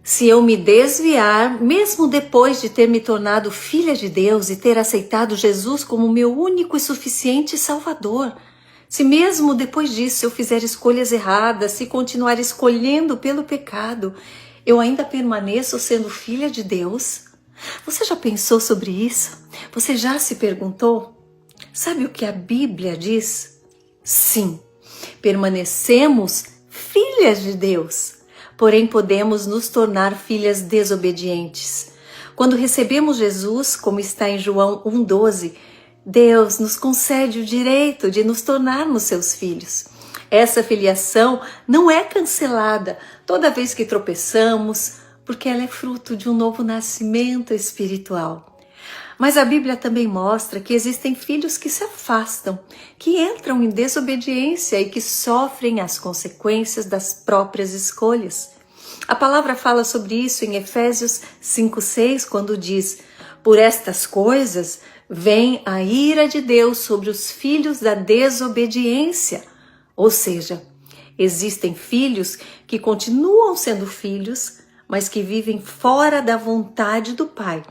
Se eu me desviar, mesmo depois de ter me tornado filha de Deus e ter aceitado Jesus como meu único e suficiente Salvador, se mesmo depois disso eu fizer escolhas erradas, se continuar escolhendo pelo pecado, eu ainda permaneço sendo filha de Deus? Você já pensou sobre isso? Você já se perguntou? Sabe o que a Bíblia diz? Sim, permanecemos filhas de Deus. Porém, podemos nos tornar filhas desobedientes. Quando recebemos Jesus, como está em João 1,12, Deus nos concede o direito de nos tornarmos seus filhos. Essa filiação não é cancelada toda vez que tropeçamos, porque ela é fruto de um novo nascimento espiritual. Mas a Bíblia também mostra que existem filhos que se afastam, que entram em desobediência e que sofrem as consequências das próprias escolhas. A palavra fala sobre isso em Efésios 5,6, quando diz: por estas coisas vem a ira de Deus sobre os filhos da desobediência. Ou seja, existem filhos que continuam sendo filhos, mas que vivem fora da vontade do Pai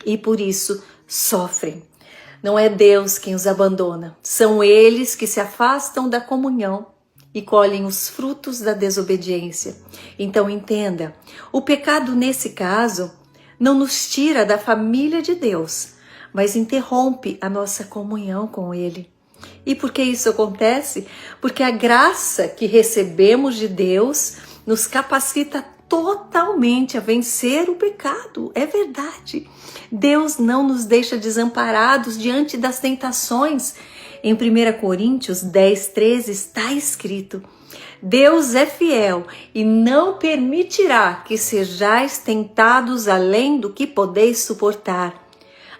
e por isso sofrem. Não é Deus quem os abandona, são eles que se afastam da comunhão e colhem os frutos da desobediência. Então entenda, o pecado nesse caso não nos tira da família de Deus, mas interrompe a nossa comunhão com Ele. E por que isso acontece? Porque a graça que recebemos de Deus nos capacita totalmente a vencer o pecado. É verdade. Deus não nos deixa desamparados diante das tentações. Em 1 Coríntios 10,13 está escrito: Deus é fiel e não permitirá que sejais tentados além do que podeis suportar.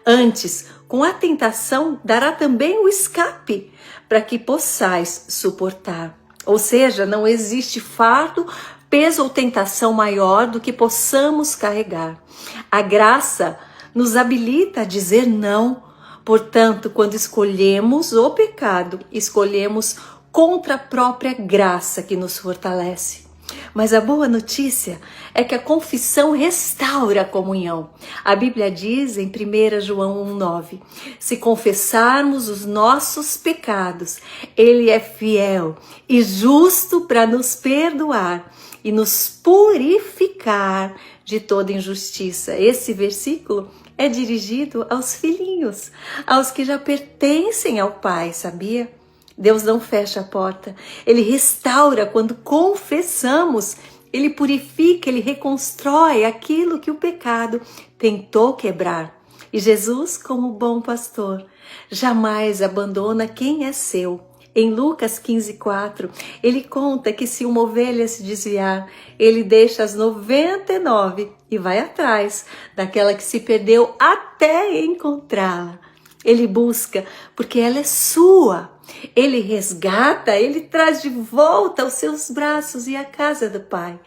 Antes, com a tentação, dará também o escape, para que possais suportar. Ou seja, não existe fardo, peso ou tentação maior do que possamos carregar. A graça nos habilita a dizer não. Portanto, quando escolhemos o pecado, escolhemos contra a própria graça que nos fortalece. Mas a boa notícia é que a confissão restaura a comunhão. A Bíblia diz em 1 João 1,9: se confessarmos os nossos pecados, Ele é fiel e justo para nos perdoar e nos purificar de toda injustiça. Esse versículo é dirigido aos filhinhos, aos que já pertencem ao Pai, sabia? Deus não fecha a porta, Ele restaura quando confessamos, Ele purifica, Ele reconstrói aquilo que o pecado tentou quebrar. E Jesus, como bom pastor, jamais abandona quem é seu. Em Lucas 15,4, ele conta que se uma ovelha se desviar, ele deixa as 99 e vai atrás daquela que se perdeu até encontrá-la. Ele busca porque ela é sua. Ele resgata, ele traz de volta aos seus braços e à casa do Pai.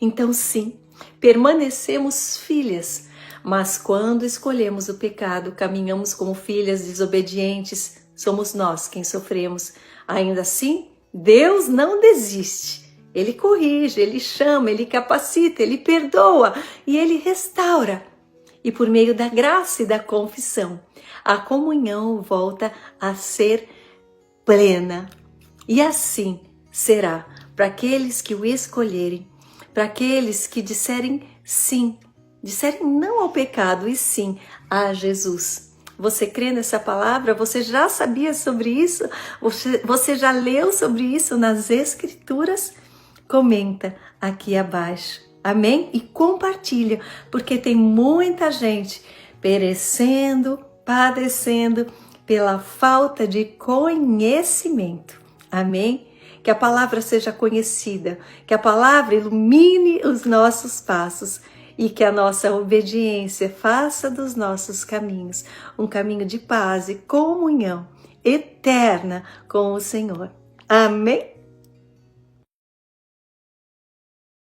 Então sim, permanecemos filhas, mas quando escolhemos o pecado, caminhamos como filhas desobedientes, somos nós quem sofremos. Ainda assim, Deus não desiste. Ele corrige, Ele chama, Ele capacita, Ele perdoa e Ele restaura. E por meio da graça e da confissão, a comunhão volta a ser plena. E assim será para aqueles que o escolherem, para aqueles que disserem sim, disserem não ao pecado e sim a Jesus. Você crê nessa palavra? Você já sabia sobre isso? Você já leu sobre isso nas Escrituras? Comenta aqui abaixo. Amém? E compartilha, porque tem muita gente perecendo, padecendo pela falta de conhecimento. Amém? Que a palavra seja conhecida, que a palavra ilumine os nossos passos e que a nossa obediência faça dos nossos caminhos um caminho de paz e comunhão eterna com o Senhor. Amém?